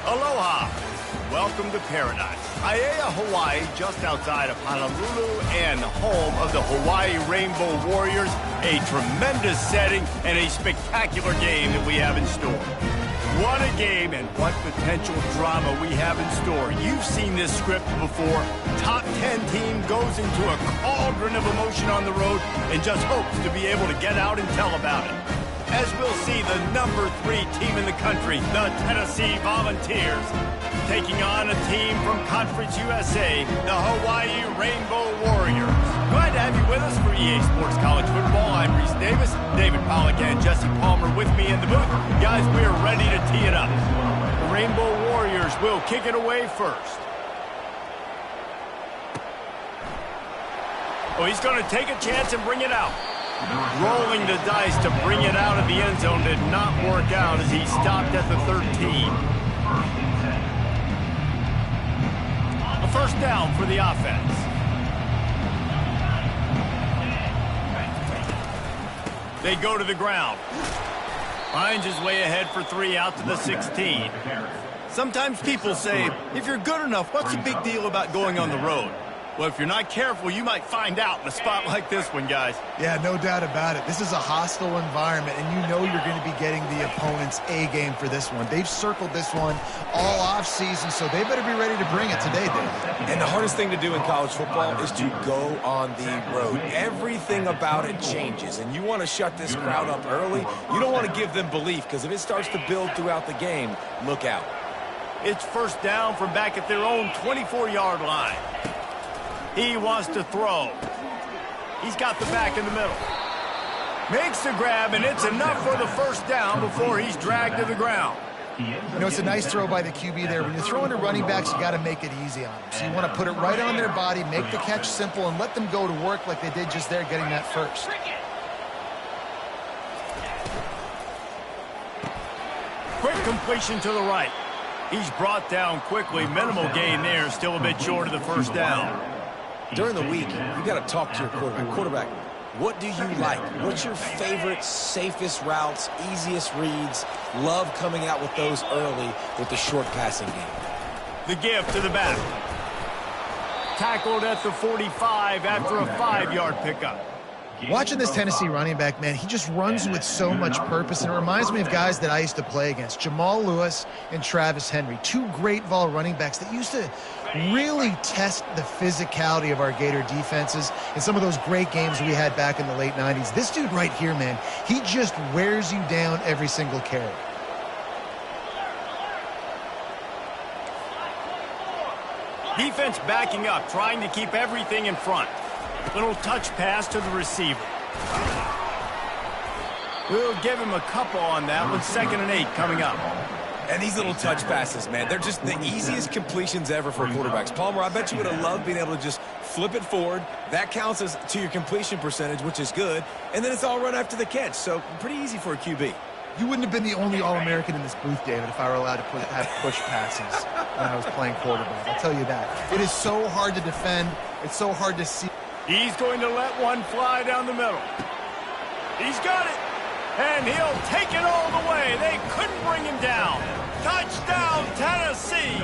Aloha! Welcome to paradise. Aiea, Hawaii, just outside of Honolulu and home of the Hawaii Rainbow Warriors. A tremendous setting and a spectacular game that we have in store. What a game and what potential drama we have in store. You've seen this script before. Top 10 team goes into a cauldron of emotion on the road and just hopes to be able to get out and tell about it. As we'll see the number 3 team in the country, the Tennessee Volunteers, taking on a team from Conference USA, the Hawaii Rainbow Warriors. Glad to have you with us for EA Sports College Football. I'm Reese Davis, David Pollack and Jesse Palmer with me in the booth. Guys, we are ready to tee it up. The Rainbow Warriors will kick it away first. Oh, he's going to take a chance and bring it out. Rolling the dice to bring it out of the end zone did not work out as he stopped at the 13. A first down for the offense. They go to the ground. Finds his way ahead for 3 out to the 16. Sometimes people say, if you're good enough, what's the big deal about going on the road? Well, if you're not careful, you might find out in a spot like this one, guys. Yeah, no doubt about it. This is a hostile environment, and you know you're going to be getting the opponent's A game for this one. They've circled this one all offseason, so they better be ready to bring it today, Dave. And the hardest thing to do in college football is to go on the road. Everything about it changes, and you want to shut this crowd up early. You don't want to give them belief, because if it starts to build throughout the game, look out. It's first down from back at their own 24-yard line. He wants to throw. He's got the back in the middle. Makes the grab, and it's enough for the first down before he's dragged to the ground. You know, it's a nice throw by the QB there. When you're throwing to running backs, you got to make it easy on them. So you want to put it right on their body, make the catch simple, and let them go to work like they did just there, getting that first. Quick completion to the right. He's brought down quickly. Minimal gain there, still a bit short of the first down. During the week, you got to talk to your quarterback. Quarterback, what do you like? What's your favorite, safest routes, easiest reads? Love coming out with those early with the short passing game. The give to the back. Tackled at the 45 after a 5-yard pickup. Watching this Tennessee running back, man, he just runs with so much purpose, and it reminds me of guys that I used to play against, Jamal Lewis and Travis Henry, two great Vol running backs that used to really test the physicality of our Gator defenses in some of those great games we had back in the late 90s. This dude right here, man, he just wears you down every single carry. Defense backing up, trying to keep everything in front. Little touch pass to the receiver. We'll give him a couple on that with 2nd and 8 coming up. And these little touch passes, man, they're just the easiest completions ever for quarterbacks. Palmer, I bet you would have loved being able to just flip it forward. That counts as to your completion percentage, which is good. And then it's all run after the catch, so pretty easy for a QB. You wouldn't have been the only All-American in this booth, David, if I were allowed to have push passes when I was playing quarterback. I'll tell you that. It is so hard to defend. It's so hard to see. He's going to let one fly down the middle. He's got it. And he'll take it all the way. They couldn't bring him down. Touchdown, Tennessee.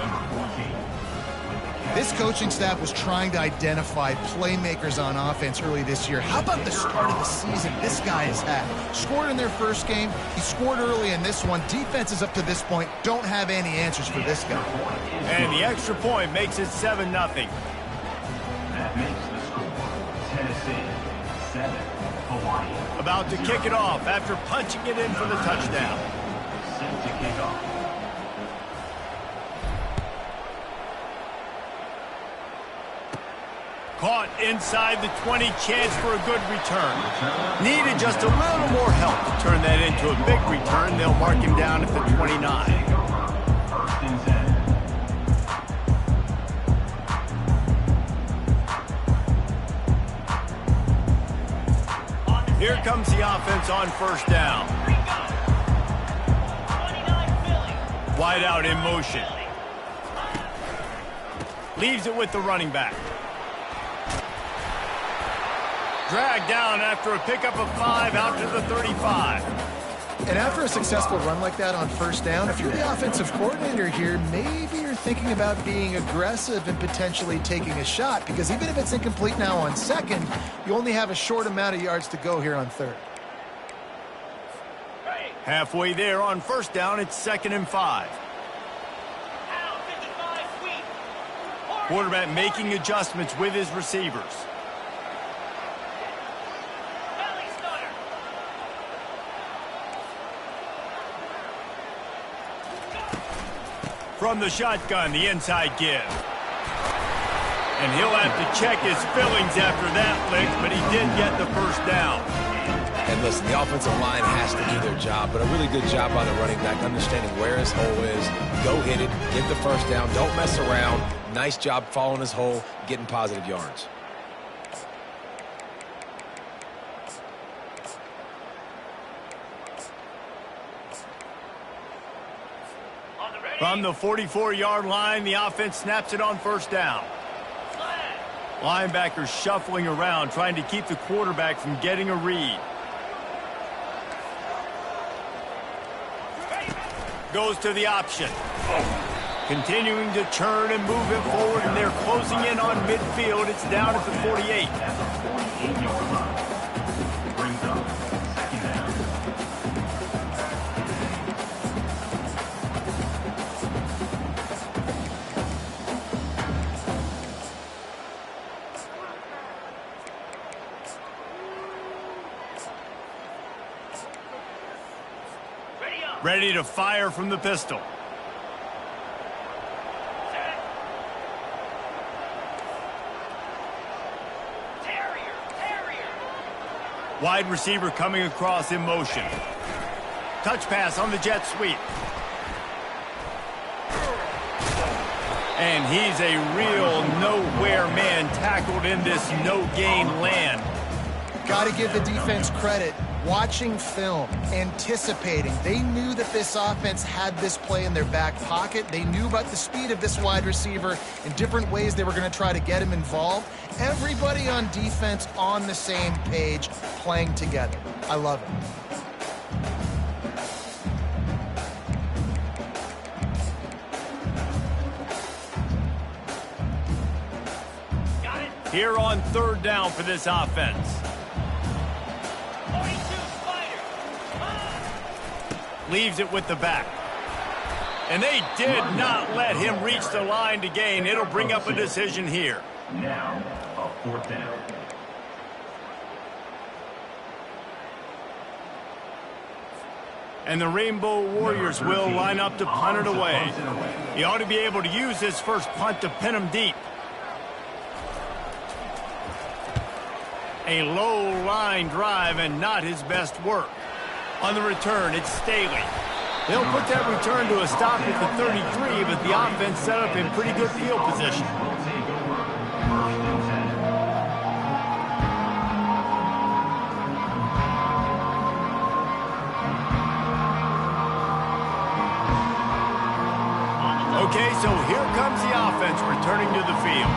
This coaching staff was trying to identify playmakers on offense early this year. How about the start of the season this guy has had? Scored in their first game. He scored early in this one. Defenses up to this point don't have any answers for this guy. And the extra point makes it 7-0. That makes the score Tennessee 7, Hawaii. About to kick it off after punching it in for the touchdown. Set to kick off. Caught inside the 20, chance for a good return. Needed just a little more help to turn that into a big return. They'll mark him down at the 29. First and 10. Here comes the offense on first down. Wide out in motion. Leaves it with the running back. Dragged down after a pickup of 5 out to the 35. And after a successful run like that on first down, if you're the offensive coordinator here, maybe you're thinking about being aggressive and potentially taking a shot, because even if it's incomplete now on second, you only have a short amount of yards to go here on third. Halfway there on first down, it's 2nd and 5. Quarterback making adjustments with his receivers. From the shotgun, the inside give. And he'll have to check his fillings after that lick, but he did get the first down. And listen, the offensive line has to do their job, but a really good job by the running back, understanding where his hole is. Go hit it, get the first down, don't mess around. Nice job following his hole, getting positive yards. From the 44-yard line, the offense snaps it on first down. Linebackers shuffling around, trying to keep the quarterback from getting a read. Goes to the option. Continuing to turn and move it forward, and they're closing in on midfield. It's down at the 48. At the 48-yard line. Brings up second down. Ready to fire from the pistol. Wide receiver coming across in motion. Touch pass on the jet sweep. And he's a real nowhere man, tackled in this no-gain land. Got to give the defense credit. watching film, anticipating. They knew that this offense had this play in their back pocket. They knew about the speed of this wide receiver and different ways they were going to try to get him involved. Everybody on defense on the same page, playing together. I love it. Here on third down for this offense. Leaves it with the back. And they did not let him reach the line to gain. It'll bring up a decision here. Now, a 4th down. And the Rainbow Warriors will line up to punt it away. He ought to be able to use his first punt to pin him deep. A low line drive and not his best work. On the return, it's Staley. They'll put that return to a stop at the 33, but the offense set up in pretty good field position. Okay, so here comes the offense returning to the field.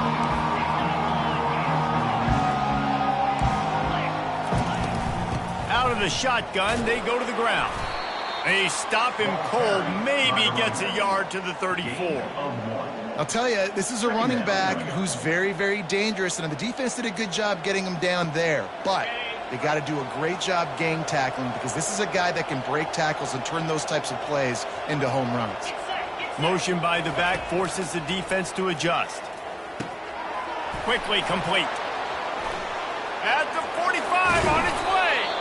Out of the shotgun, they go to the ground. They stop him cold, maybe gets a yard to the 34. I'll tell you, this is a running back who's very, very dangerous, and the defense did a good job getting him down there. But they got to do a great job gang tackling because this is a guy that can break tackles and turn those types of plays into home runs. Motion by the back forces the defense to adjust. Quickly complete. At the 45 on its way.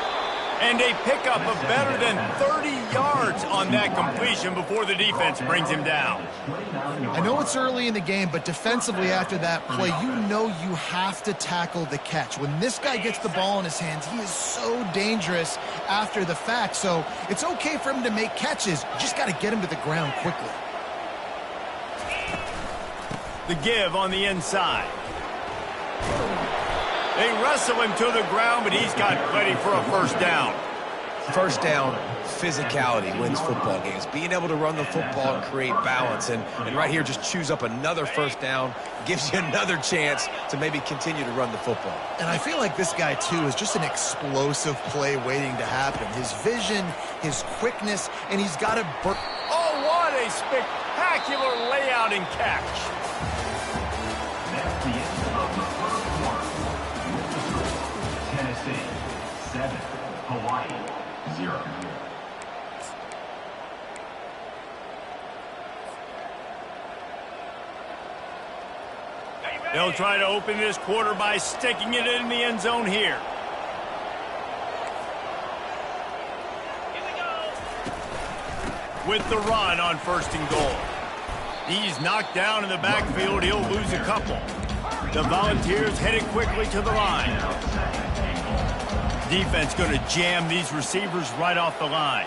And a pickup of better than 30 yards on that completion before the defense brings him down. I know it's early in the game, but defensively after that play, you know you have to tackle the catch. When this guy gets the ball in his hands, he is so dangerous after the fact. So it's okay for him to make catches. You just got to get him to the ground quickly. The give on the inside. They wrestle him to the ground, but he's got plenty for a first down. First down, physicality wins football games. Being able to run the football and create balance. And right here, just choose up another first down, gives you another chance to maybe continue to run the football. And I feel like this guy, too, is just an explosive play waiting to happen. His vision, his quickness, and he's got a... Oh, what a spectacular layout and catch. That's the end of the first quarter. Tennessee 7, Hawaii 0. They'll try to open this quarter by sticking it in the end zone here. With the run on 1st and goal. He's knocked down in the backfield. He'll lose a couple. The Volunteers headed quickly to the line. Defense going to jam these receivers right off the line.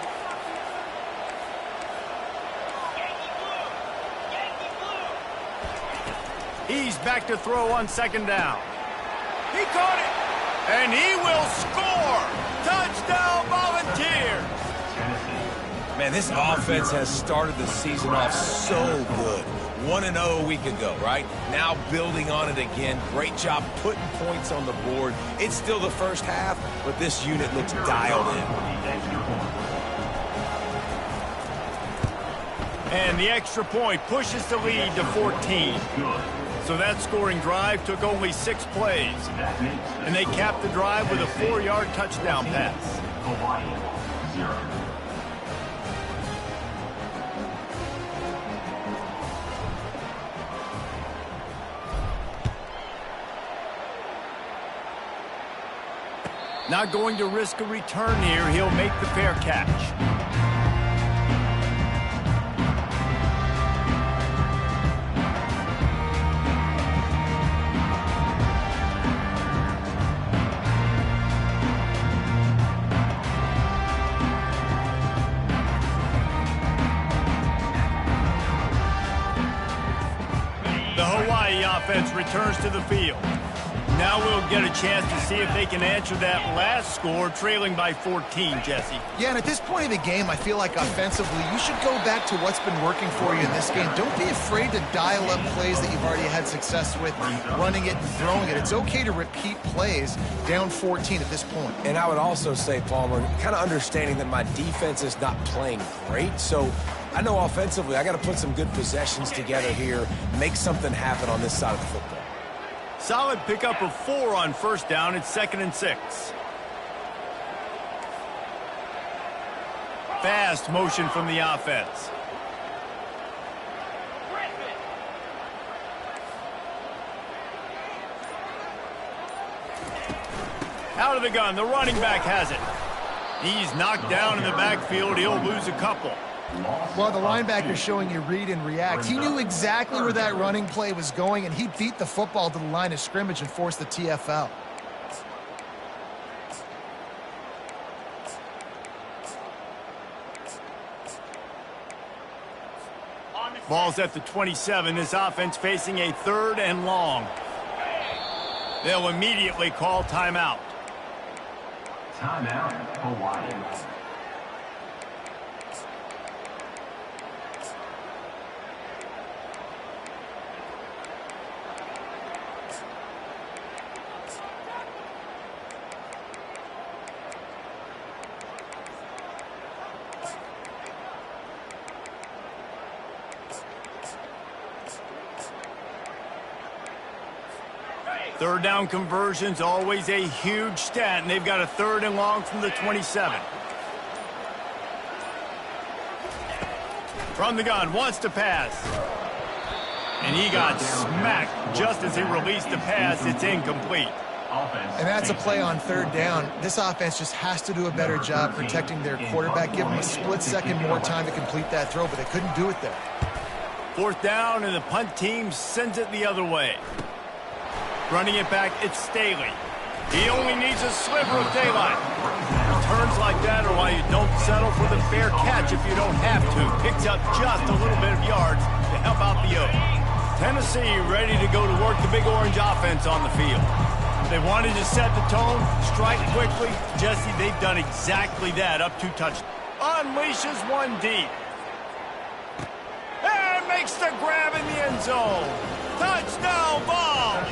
He's back to throw on 2nd down. He caught it, and he will score. Touchdown, Volunteers. Man, this offense has started the season off so good. 1-0 a week ago, right? Now building on it again. Great job putting points on the board. It's still the first half, but this unit looks dialed in. And the extra point pushes the lead to 14. So that scoring drive took only 6 plays. And they capped the drive with a 4-yard touchdown pass. Hawaii 0. Not going to risk a return here. He'll make the fair catch. The Hawaii offense returns to the field. Now we'll get a chance to see if they can answer that last score, trailing by 14, Jesse. Yeah, and at this point of the game, I feel like offensively, you should go back to what's been working for you in this game. Don't be afraid to dial up plays that you've already had success with, running it and throwing it. It's okay to repeat plays down 14 at this point. And I would also say, Palmer, kind of understanding that my defense is not playing great, so I know offensively I got to put some good possessions together here, make something happen on this side of the football. Solid pickup of 4 on first down. It's 2nd and 6. Fast motion from the offense. Out of the gun, the running back has it. He's knocked down in the backfield. He'll lose a couple. Well, the linebacker showing you read and react. He knew exactly where that running play was going, and he beat the football to the line of scrimmage and forced the TFL. Ball's at the 27. This offense facing a 3rd and long. They'll immediately call timeout. Timeout, Hawaii. Third down conversions, always a huge stat, and they've got a 3rd and long from the 27. From the gun, wants to pass. And he got smacked just as he released the pass. It's incomplete. And that's a play on 3rd down. This offense just has to do a better job protecting their quarterback. Give them a split second more time to complete that throw, but they couldn't do it there. 4th down, and the punt team sends it the other way. Running it back, it's Staley. He only needs a sliver of daylight. Returns like that are why you don't settle for the fair catch if you don't have to. Picks up just a little bit of yards to help out the Oaks. Tennessee ready to go to work the Big Orange offense on the field. They wanted to set the tone, strike quickly. Jesse, they've done exactly that. Up 2 touchdowns. Unleashes one deep. And makes the grab in the end zone. Touchdown ball.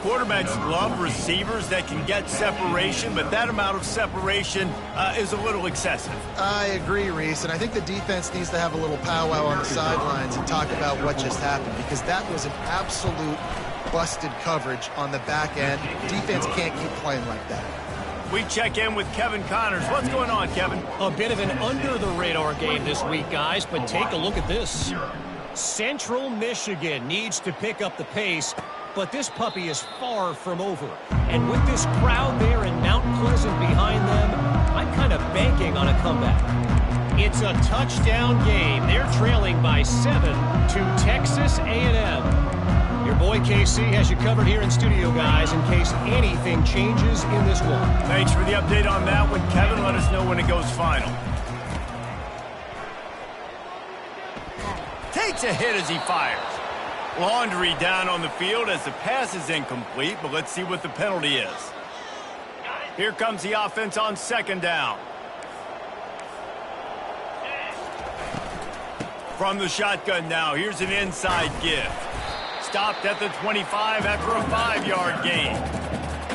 Quarterbacks love receivers that can get separation, but that amount of separation is a little excessive. I agree, Reese, and I think the defense needs to have a little powwow on the sidelines and talk about what just happened, because that was an absolute busted coverage on the back end. Defense can't keep playing like that. We check in with Kevin Connors. What's going on, Kevin? A bit of an under-the-radar game this week, guys, but take a look at this. Central Michigan needs to pick up the pace, but this puppy is far from over. And with this crowd there in Mount Pleasant behind them, I'm kind of banking on a comeback. It's a touchdown game. They're trailing by 7 to Texas A&M. Your boy KC has you covered here in studio, guys, in case anything changes in this one. Thanks for the update on that one, Kevin. Let us know when it goes final. Takes a hit as he fires. Laundry down on the field as the pass is incomplete, but let's see what the penalty is. Here comes the offense on 2nd down. From the shotgun now, here's an inside give. Stopped at the 25 after a 5-yard gain.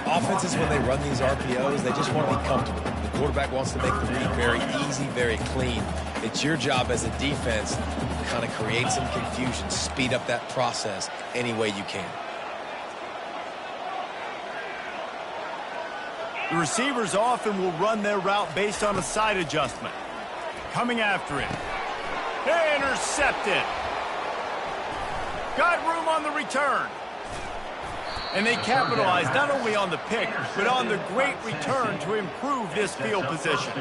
Offenses, when they run these RPOs, they just want to be comfortable. The quarterback wants to make the read very easy, very clean. It's your job as a defense to kind of create some confusion, speed up that process any way you can. The receivers often will run their route based on a side adjustment. Coming after it. Intercepted. Got room on the return. And they capitalized not only on the pick, but on the great return to improve this field position.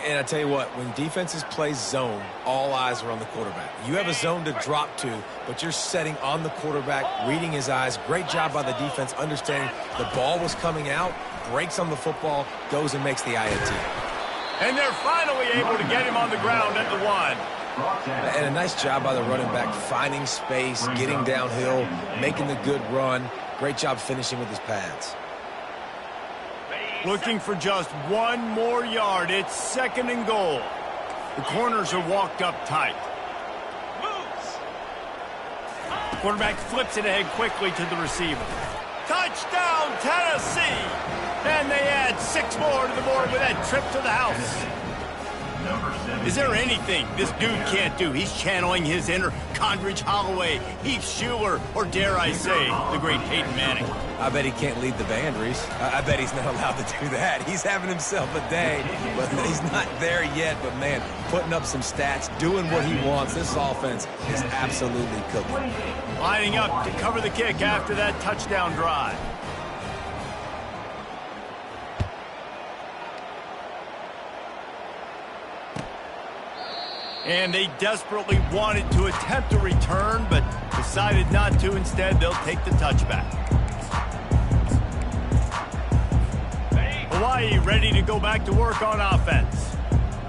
And I tell you what, when defenses play zone, all eyes are on the quarterback. You have a zone to drop to, but you're setting on the quarterback, reading his eyes. Great job by the defense, understanding the ball was coming out, breaks on the football, goes and makes the INT. And they're finally able to get him on the ground at the 1. And a nice job by the running back, finding space, getting downhill, making the good run. Great job finishing with his pads. Looking for just one more yard. It's 2nd and goal. The corners are walked up tight. Quarterback flips it ahead quickly to the receiver. Touchdown, Tennessee! And they add 6 more to the board with that trip to the house. Is there anything this dude can't do? He's channeling his inner Condridge Holloway, Heath Schuler, or dare I say, the great Peyton Manning. I bet he can't lead the band, Reese. I bet he's not allowed to do that. He's having himself a day, but he's not there yet. But, man, putting up some stats, doing what he wants. This offense is absolutely cooking. Lining up to cover the kick after that touchdown drive. And they desperately wanted to attempt a return, but decided not to. Instead, they'll take the touchback. Hawaii ready to go back to work on offense.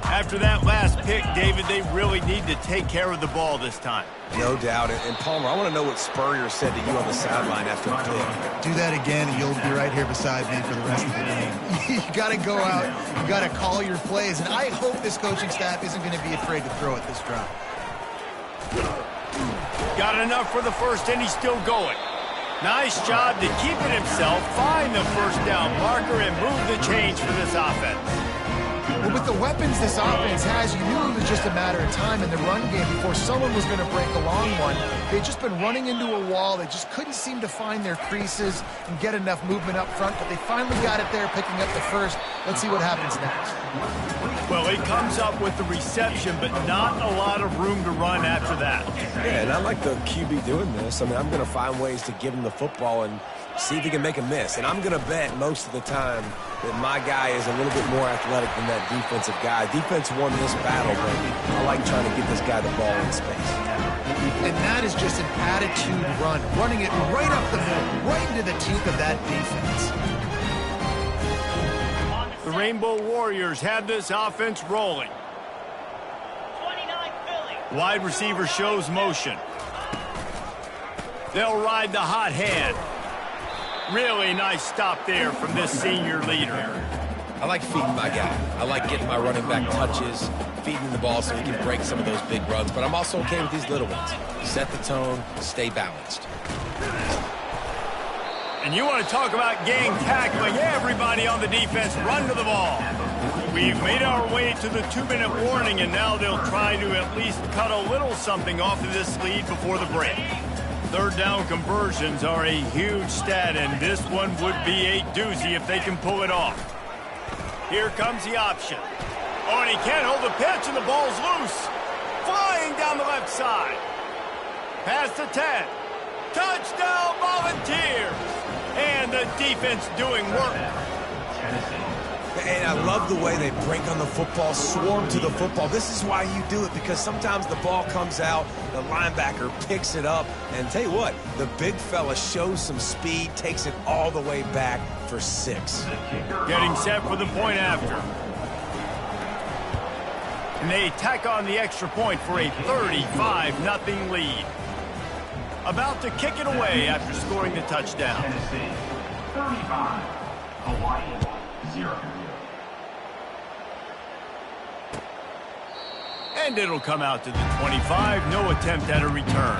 After that last pick, David, they really need to take care of the ball this time. No doubt. And Palmer, I want to know what Spurrier said to you on the sideline after the pick. Do that again, and you'll be right here beside me for the rest of the game. You got to go out. You got to call your plays. And I hope this coaching staff isn't going to be afraid to throw it this drive. Got enough for the first, and he's still going. Nice job to keep it himself, find the first down marker, and move the chains for this offense. Well, with the weapons this offense has, you knew it was just a matter of time in the run game before someone was going to break a long one. They'd just been running into a wall. They just couldn't seem to find their creases and get enough movement up front, but they finally got it there, picking up the first. Let's see what happens next. Well, he comes up with the reception, but not a lot of room to run after that. Yeah, and I like the QB doing this. I mean, I'm going to find ways to give him the football and see if he can make a miss. And I'm going to bet most of the time that my guy is a little bit more athletic than that defensive guy. Defense won this battle, but I like trying to get this guy the ball in space. And that is just an attitude run, running it right up the middle, right into the teeth of that defense. The Rainbow Warriors have this offense rolling. 29 Philly. Wide receiver shows motion. They'll ride the hot hand. Really nice stop there from this senior leader. I like feeding my guy. I like getting my running back touches, feeding the ball so he can break some of those big runs. But I'm also okay with these little ones. Set the tone, stay balanced. And you want to talk about gang tackling. Everybody on the defense run to the ball. We've made our way to the 2-minute warning, and now they'll try to at least cut a little something off of this lead before the break. Third down conversions are a huge stat, and this one would be a doozy if they can pull it off. Here comes the option. Oh, and he can't hold the pitch, and the ball's loose. Flying down the left side. Past the 10. Touchdown, Volunteers! And the defense doing work. And I love the way they break on the football, swarm to the football. This is why you do it, because sometimes the ball comes out, the linebacker picks it up, and tell you what, the big fella shows some speed, takes it all the way back for 6. Getting set for the point after. And they tack on the extra point for a 35-0 lead. About to kick it away after scoring the touchdown. Tennessee 35, Hawaii 0. And it'll come out to the 25. No attempt at a return.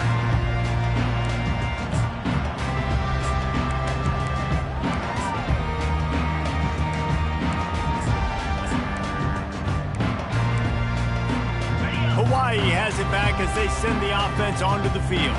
Hawaii has it back as they send the offense onto the field.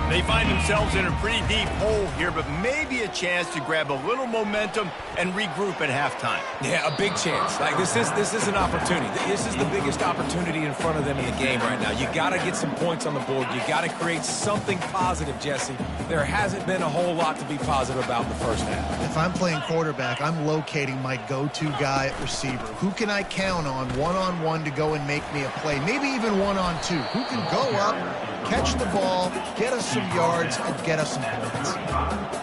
They find themselves in a pretty deep hole here, but maybe a chance to grab a little momentum and regroup at halftime. Yeah, a big chance. Like this is an opportunity. This is the biggest opportunity in front of them in the game right now. You got to get some points on the board. You got to create something positive, Jesse. There hasn't been a whole lot to be positive about in the first half. If I'm playing quarterback, I'm locating my go-to guy at receiver. Who can I count on one-on-one to go and make me a play? Maybe even one-on-two. Who can go up, catch the ball, get us some yards, and get us some points.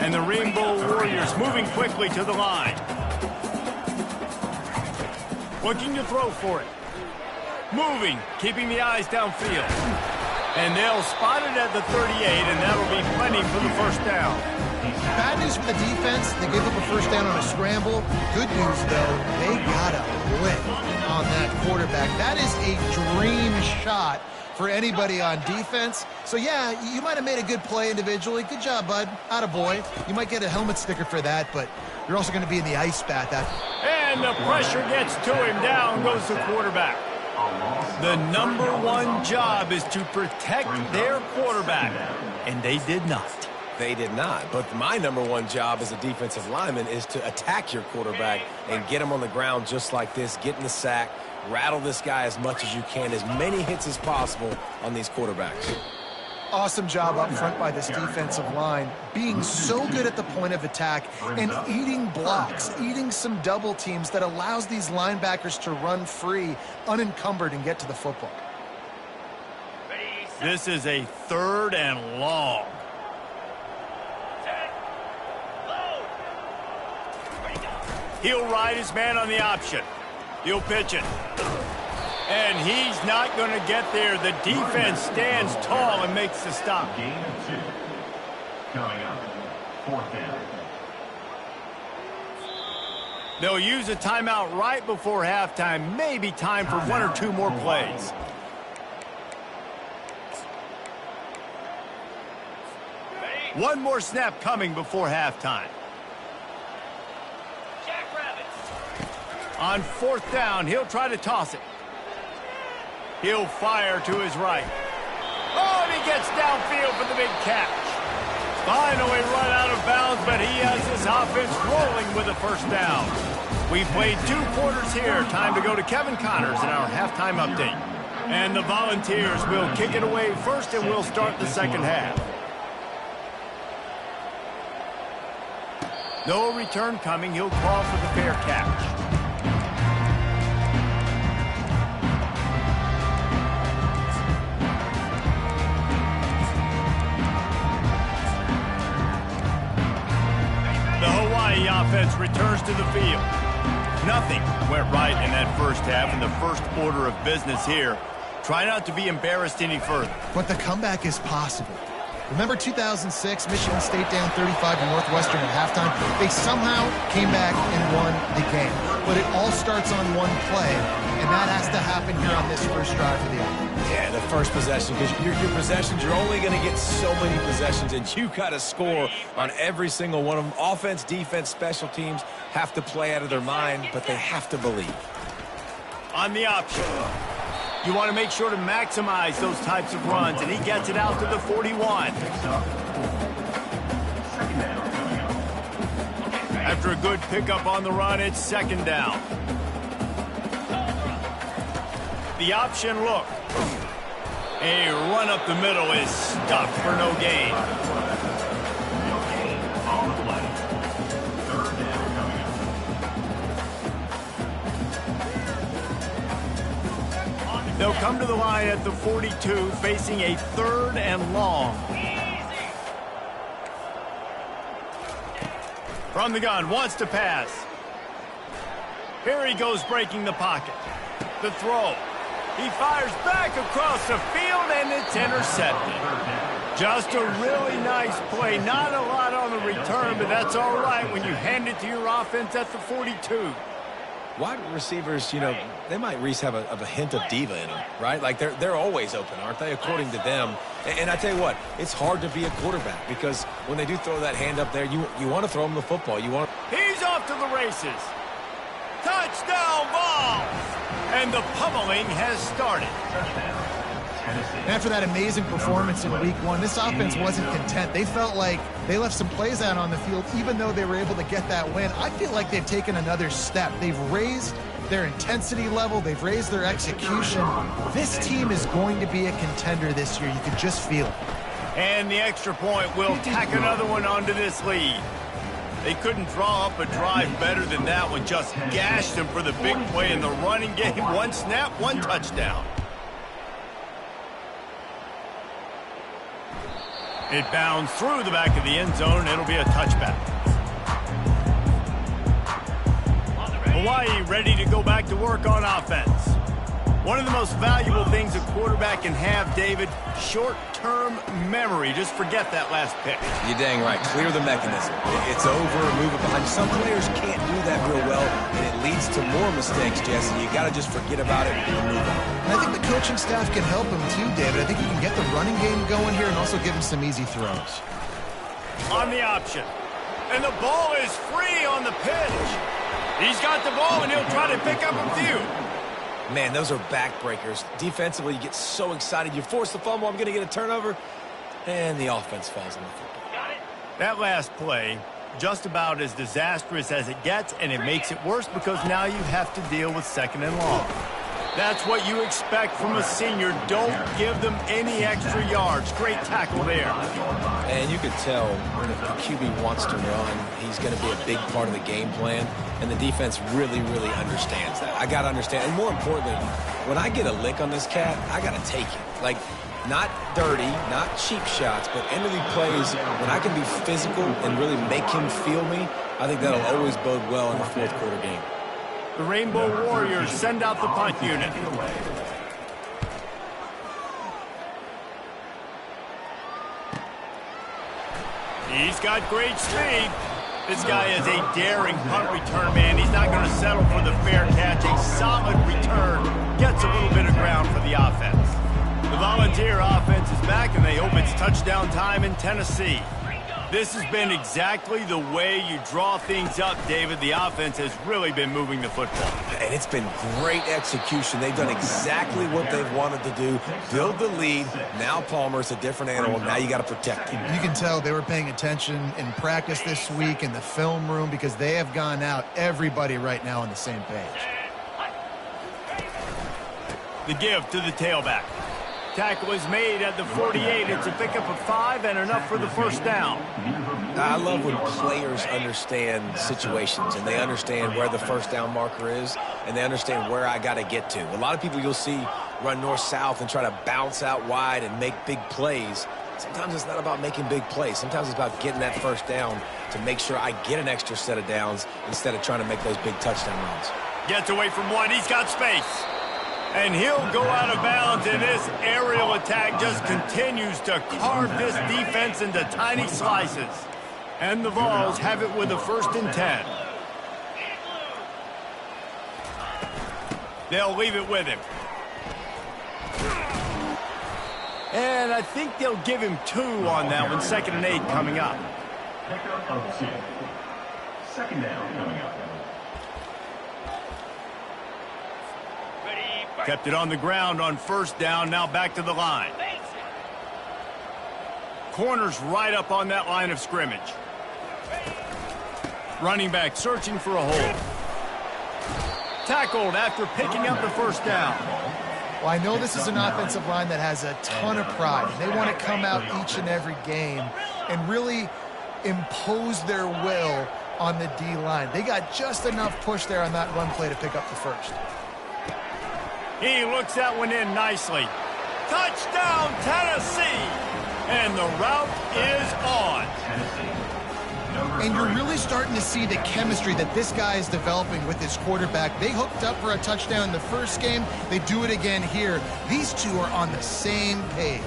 And the Rainbow Warriors moving quickly to the line. Looking to throw for it. Moving, keeping the eyes downfield. And they'll spot it at the 38, and that'll be plenty for the first down. Bad news for the defense. They gave up a first down on a scramble. Good news, though, they got a blitz on that quarterback. That is a dream shot for anybody on defense. So, yeah, you might have made a good play individually. Good job, bud. Attaboy. You might get a helmet sticker for that, but you're also going to be in the ice bath. And the pressure gets to him. Down goes the quarterback. The number one job is to protect their quarterback, and they did not. They did not. But my number one job as a defensive lineman is to attack your quarterback and get him on the ground just like this, get in the sack, rattle this guy as much as you can, as many hits as possible on these quarterbacks. Awesome job up front by this defensive line, being so good at the point of attack and eating blocks, eating some double teams that allows these linebackers to run free, unencumbered, and get to the football. This is a 3rd and long. He'll ride his man on the option. He'll pitch it. And he's not going to get there. The defense stands tall and makes the stop. Gain of 2. Coming up, 4th down. They'll use a timeout right before halftime. Maybe time for 1 or 2 more plays. One more snap coming before halftime. On 4th down, he'll try to toss it. He'll fire to his right. Oh, and he gets downfield for the big catch. Finally run out of bounds, but he has his offense rolling with a first down. We've played 2 quarters here. Time to go to Kevin Connors in our halftime update. And the Volunteers will kick it away first, and we'll start the second half. No return coming. He'll call for the fair catch. The Hawaii offense returns to the field. Nothing went right in that first half, and the first order of business here. Try not to be embarrassed any further. But the comeback is possible. Remember 2006, Michigan State down 35 to Northwestern at halftime? They somehow came back and won the game. But it all starts on one play, and that has to happen here on this first drive of the offense. Yeah, the first possession, because your possessions, you're only going to get so many possessions, and you got to score on every single one of them. Offense, defense, special teams have to play out of their mind, but they have to believe. On the option. You want to make sure to maximize those types of runs, and he gets it out to the 41. After a good pickup on the run, it's 2nd down. The option look. A run up the middle is stuck for no gain. They'll come to the line at the 42, facing a 3rd and long. From the gun, wants to pass. Here he goes, breaking the pocket. The throw. He fires back across the field, and it's intercepted. Just a really nice play. Not a lot on the return, but that's all right when you hand it to your offense at the 42. Wide receivers, you know, they might at least have a hint of diva in them, right? Like they're always open, aren't they, according to them? And I tell you what, it's hard to be a quarterback because when they do throw that hand up there, you want to throw them the football. He's off to the races. Touchdown ball! And the pummeling has started. After that amazing performance in week 1, this offense wasn't content. They felt like they left some plays out on the field, even though they were able to get that win. I feel like they've taken another step. They've raised their intensity level. They've raised their execution. This team is going to be a contender this year. You can just feel it. And the extra point will tack another one onto this lead. They couldn't draw up a drive better than that one. Just gashed them for the big play in the running game. 1 snap, 1 touchdown. It bounds through the back of the end zone, and it'll be a touchback. Hawaii ready to go back to work on offense. One of the most valuable things a quarterback can have, David, short-term memory. Just forget that last pick. You're dang right. Clear the mechanism. It's over, move it behind you. Some players can't do that real well, and it leads to more mistakes, Jesse. You got to just forget about it and move on. And I think the coaching staff can help him too, David. I think he can get the running game going here and also give him some easy throws. On the option. And the ball is free on the pitch. He's got the ball, and he'll try to pick up a few. Man, those are backbreakers. Defensively, you get so excited. You force the fumble, I'm going to get a turnover, and the offense falls on the football. Got it. That last play, just about as disastrous as it gets, and it makes it worse because now you have to deal with 2nd and long. That's what you expect from a senior. Don't give them any extra yards. Great tackle there. And you can tell when the QB wants to run, he's going to be a big part of the game plan, and the defense really, really understands that. I got to understand, and more importantly, when I get a lick on this cat, I got to take it. Like, not dirty, not cheap shots, but end-of-the plays, when I can be physical and really make him feel me, I think that'll always bode well in the 4th quarter game. The Rainbow Warriors send out the punt unit. He's got great speed. This guy is a daring punt return man. He's not going to settle for the fair catch. A solid return. Gets a little bit of ground for the offense. The Volunteer offense is back, and they hope it's touchdown time in Tennessee. This has been exactly the way you draw things up, David. The offense has really been moving the football. And it's been great execution. They've done exactly what they've wanted to do. Build the lead. Now Palmer's a different animal. Now you got to protect him. You can tell they were paying attention in practice this week in the film room because they have gone out, everybody right now on the same page. The give to the tailback. Tackle is made at the 48. It's a pickup of 5 and enough for the first down. I love when players understand situations and they understand where the first down marker is and they understand where I got to get to. A lot of people you'll see run north-south and try to bounce out wide and make big plays. Sometimes it's not about making big plays. Sometimes it's about getting that first down to make sure I get an extra set of downs instead of trying to make those big touchdown runs. Gets away from one. He's got space. And he'll go out of bounds, and this aerial attack just continues to carve this defense into tiny slices. And the Vols have it with a 1st and 10. They'll leave it with him. And I think they'll give him 2 on that one. 2nd and 8 coming up. Pickup of 2. 2nd down coming up. Kept it on the ground on 1st down. Now back to the line. Corners right up on that line of scrimmage. Running back searching for a hole. Tackled after picking up the 1st down. Well, I know this is an offensive line that has a ton of pride. They want to come out each and every game and really impose their will on the D-line. They got just enough push there on that run play to pick up the 1st. He looks that one in nicely. Touchdown, Tennessee! And the route is on. And you're really starting to see the chemistry that this guy is developing with his quarterback. They hooked up for a touchdown in the first game. They do it again here. These two are on the same page.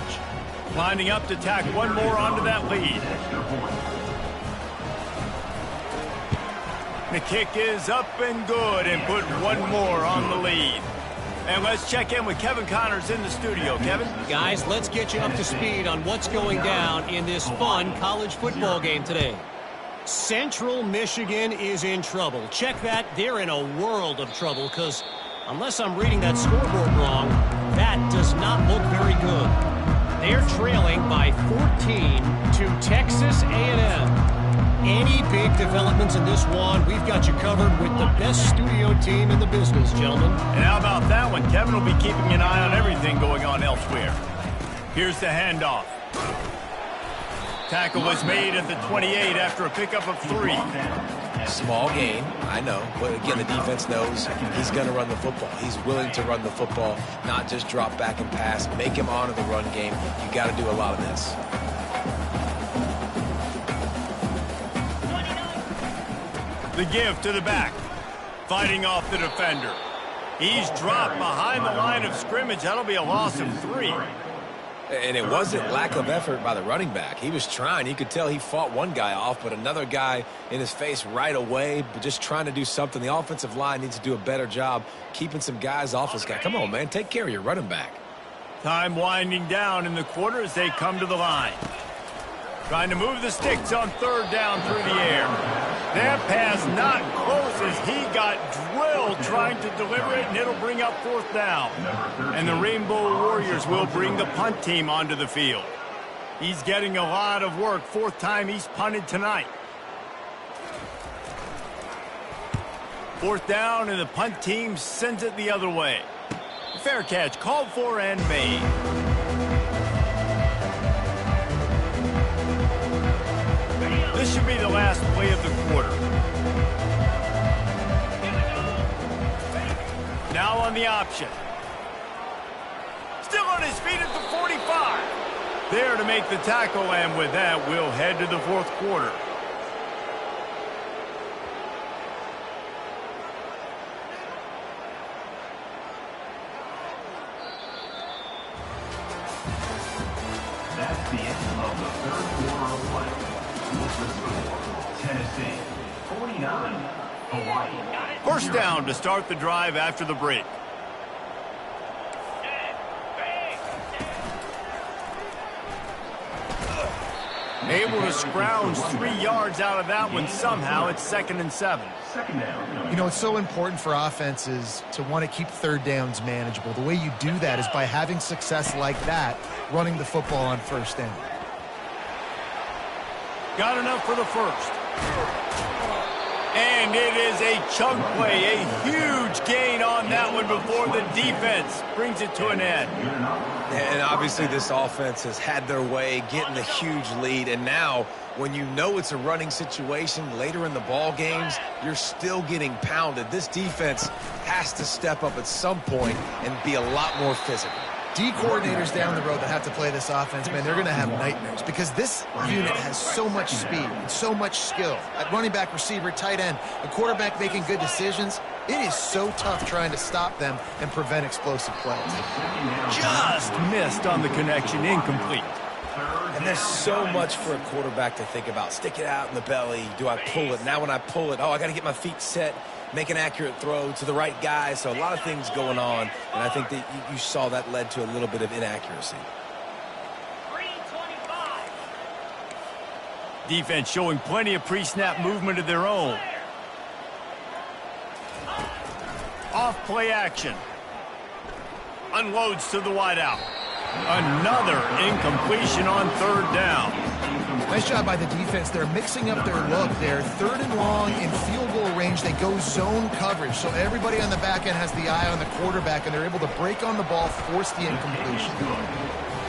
Lining up to tack one more onto that lead. The kick is up and good and put one more on the lead. And let's check in with Kevin Connors in the studio. Kevin? Guys, let's get you up to speed on what's going down in this fun college football game today. Central Michigan is in trouble. Check that. They're in a world of trouble because unless I'm reading that scoreboard wrong, that does not look very good. They're trailing by 14 to Texas A&M. Any big developments in this one, we've got you covered with the best studio team in the business, gentlemen. And how about that one? Kevin will be keeping an eye on everything going on elsewhere. Here's the handoff. Tackle was made at the 28 after a pickup of 3. Small gain, I know. But again, the defense knows he's going to run the football. He's willing to run the football, not just drop back and pass. Make him honor the run game. You got to do a lot of this. The give to the back. Fighting off the defender. He's dropped behind the line of scrimmage. That'll be a loss of 3. And it wasn't lack of effort by the running back. He was trying. You could tell he fought one guy off, but another guy in his face right away, but just trying to do something. The offensive line needs to do a better job keeping some guys off this guy. Come on, man. Take care of your running back. Time winding down in the quarter as they come to the line. Trying to move the sticks on 3rd down through the air. That pass not close as he got drilled trying to deliver it, and it'll bring up 4th down. And the Rainbow Warriors will bring the punt team onto the field. He's getting a lot of work. 4th time he's punted tonight. 4th down, and the punt team sends it the other way. Fair catch called for and made. This should be the last play of the quarter. Now on the option. Still on his feet at the 45. There to make the tackle, and with that, we'll head to the 4th quarter. That's the end of the 3rd quarter of play. Tennessee 49, Hawaii. First down to start the drive after the break. Able to scrounge 3 yards out of that one somehow. It's 2nd and 7. You know, it's so important for offenses to want to keep 3rd downs manageable. The way you do that is by having success like that, running the football on 1st down. Got enough for the 1st. And it is a chunk play, a huge gain on that one before the defense brings it to an end. And obviously this offense has had their way, getting the huge lead. And now, when you know it's a running situation later in the ball games, you're still getting pounded. This defense has to step up at some point and be a lot more physical. D coordinators down the road that have to play this offense, man, they're going to have nightmares because this unit has so much speed and so much skill. At running back, receiver, tight end, a quarterback making good decisions, it is so tough trying to stop them and prevent explosive plays. Just missed on the connection, incomplete. And there's so much for a quarterback to think about. Stick it out in the belly. Do I pull it? Now when I pull it, oh, I got to get my feet set. Make an accurate throw to the right guy. So a lot of things going on, and I think that you saw that led to a little bit of inaccuracy. 325. Defense showing plenty of pre-snap movement of their own. Off play action. Unloads to the wideout. Another incompletion on 3rd down. Nice job by the defense. They're mixing up their look. They're 3rd and long in field goal range. They go zone coverage. So everybody on the back end has the eye on the quarterback, and they're able to break on the ball, force the incompletion.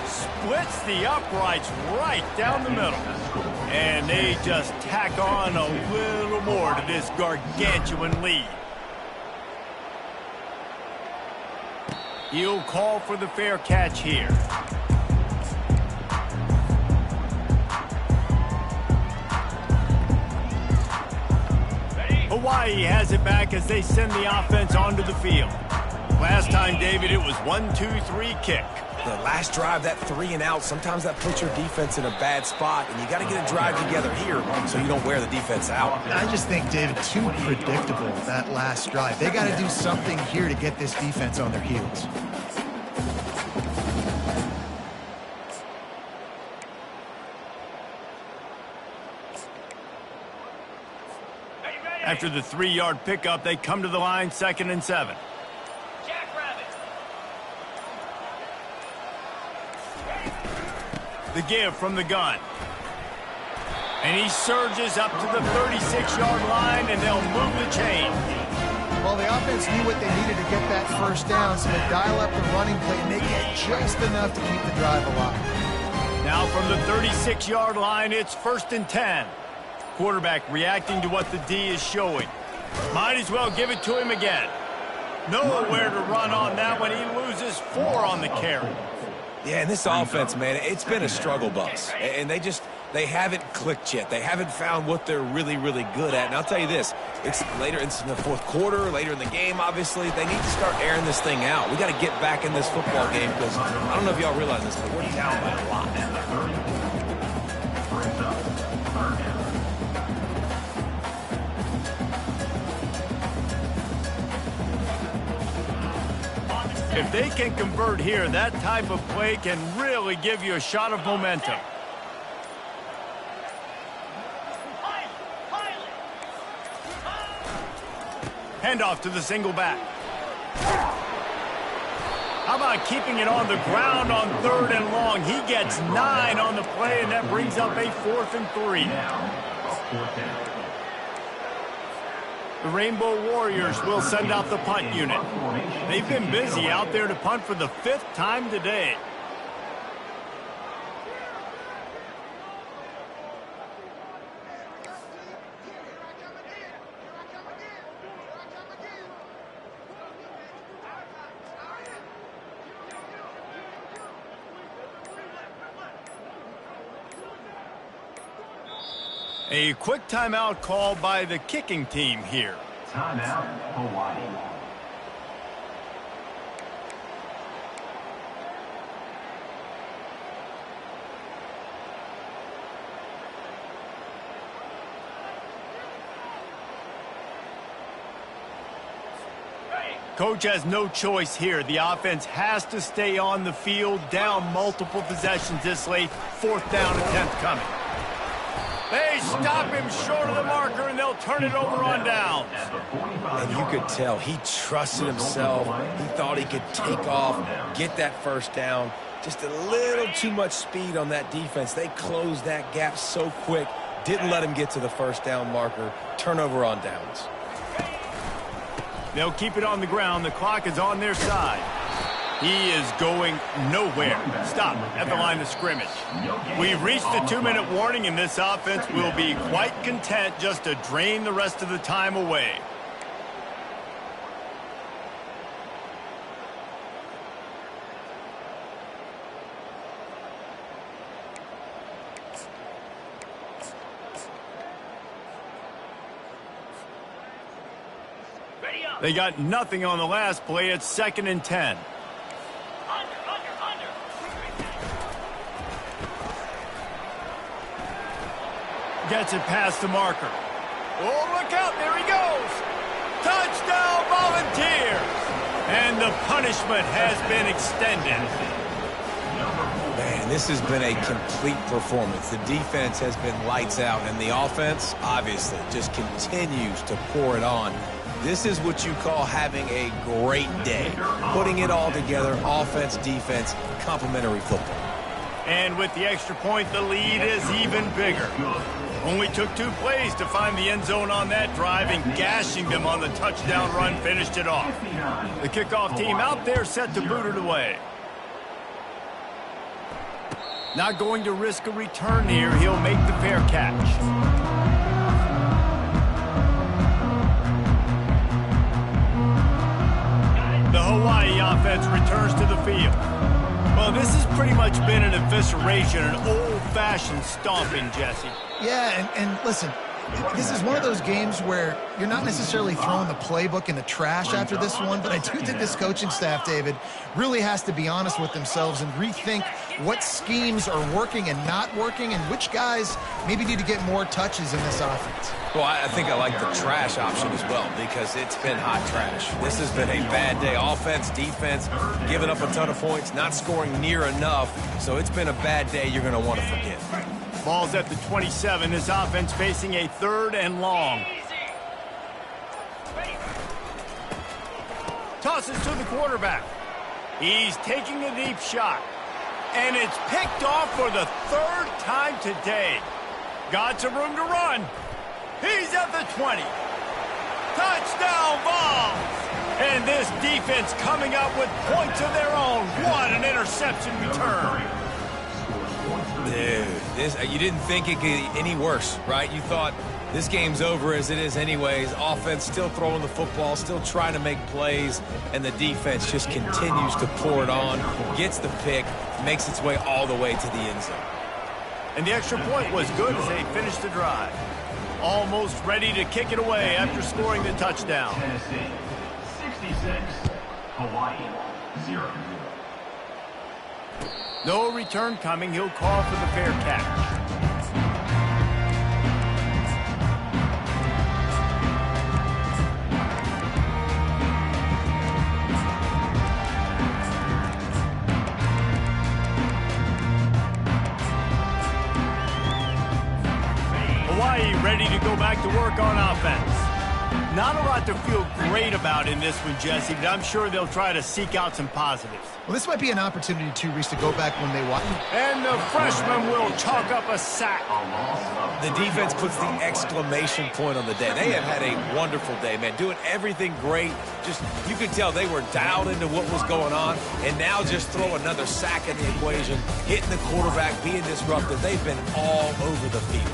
Splits the uprights right down the middle. And they just tack on a little more to this gargantuan lead. He'll call for the fair catch here. Hawaii has it back as they send the offense onto the field. Last time, David, it was 1-2-3 kick. The last drive, that 3 and out, sometimes that puts your defense in a bad spot, and you got to get a drive together here so you don't wear the defense out. I just think, David, too predictable, that last drive. They got to do something here to get this defense on their heels. After the 3-yard pickup, they come to the line, 2nd and 7. Jackrabbit. The give from the gun. And he surges up to the 36-yard line, and they'll move the chain. Well, the offense knew what they needed to get that 1st down, so they dial up the running play and they get just enough to keep the drive alive. Now from the 36-yard line, it's 1st and 10. Quarterback reacting to what the D is showing. Might as well give it to him again. Nowhere to run on that one. He loses 4 on the carry. Yeah, and this offense, man, it's been a struggle bus. And they They haven't clicked yet. They haven't found what they're really, really good at. And I'll tell you this, it's in the fourth quarter, later in the game, obviously. They need to start airing this thing out. We got to get back in this football game because I don't know if y'all realize this, but we're down by a lot. If they can convert here, that type of play can really give you a shot of momentum. Handoff to the single back. How about keeping it on the ground on 3rd and long? He gets 9 on the play, and that brings up a 4th and 3. The Rainbow Warriors will send out the punt unit. They've been busy out there to punt for the 5th time today. A quick timeout call by the kicking team here. Timeout, Hawaii. Coach has no choice here. The offense has to stay on the field, down multiple possessions this late. 4th down attempt coming. They stop him short of the marker, and they'll turn it over on downs. And you could tell he trusted himself. He thought he could take off, get that first down. Just a little too much speed on that defense. They closed that gap so quick, didn't let him get to the first down marker. Turnover on downs. They'll keep it on the ground. The clock is on their side. He is going nowhere. Stop at the line of scrimmage. We've reached the 2-minute warning, and this offense will be quite content just to drain the rest of the time away. They got nothing on the last play. It's 2nd and 10. Gets it past the marker. Oh, look out. There he goes. Touchdown, Volunteers. And the punishment has been extended. Man, this has been a complete performance. The defense has been lights out, and the offense, obviously, just continues to pour it on. This is what you call having a great day. Putting it all together, offense, defense, complementary football. And with the extra point, the lead is even bigger. Only took 2 plays to find the end zone on that drive, and gashing them on the touchdown run finished it off. The kickoff team out there set to boot it away. Not going to risk a return here. He'll make the fair catch. The Hawaii offense returns to the field. Well, this has pretty much been an evisceration, an old-fashioned stomping, Jesse. Yeah, and listen, this is one of those games where you're not necessarily throwing the playbook in the trash after this one, but I do think this coaching staff, David, really has to be honest with themselves and rethink what schemes are working and not working and which guys maybe need to get more touches in this offense. Well, I think I like the trash option as well because it's been hot trash. This has been a bad day. Offense, defense, giving up a ton of points, not scoring near enough. So it's been a bad day you're going to want to forget. Ball's at the 27. This offense facing a 3rd and long. Tosses to the quarterback. He's taking a deep shot. And it's picked off for the 3rd time today. Got some room to run. He's at the 20. Touchdown Vols! And this defense coming up with points of their own. What an interception return. Dude, you didn't think it could get any worse, right? You thought this game's over as it is anyways. Offense still throwing the football, still trying to make plays, and the defense just continues to pour it on, gets the pick, makes its way all the way to the end zone. And the extra point was good as they finished the drive. Almost ready to kick it away after scoring the touchdown. Tennessee 66, Hawaii 0. No return coming. He'll call for the fair catch. Hawaii ready to go back to work on offense. Not a lot to feel great about in this one, Jesse, but I'm sure they'll try to seek out some positives. Well, this might be an opportunity, too, Reese, to go back when they want. And the freshman will chalk up a sack. The defense puts the exclamation point on the day. They have had a wonderful day, man, doing everything great. Just, you could tell they were dialed into what was going on, and now just throw another sack in the equation, hitting the quarterback, being disruptive. They've been all over the field.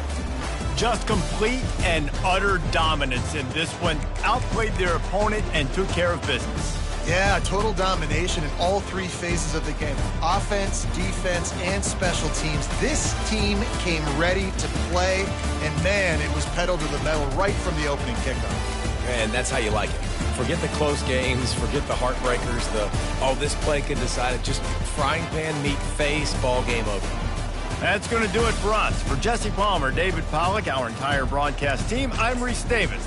Just complete and utter dominance in this one. Outplayed their opponent and took care of business. Yeah, total domination in all three phases of the game. Offense, defense, and special teams. This team came ready to play, and man, it was pedal to the metal right from the opening kickoff. And that's how you like it. Forget the close games, forget the heartbreakers, this play could decide it. Just frying pan meat face, ball game over. That's going to do it for us. For Jesse Palmer, David Pollack, our entire broadcast team, I'm Reese Davis.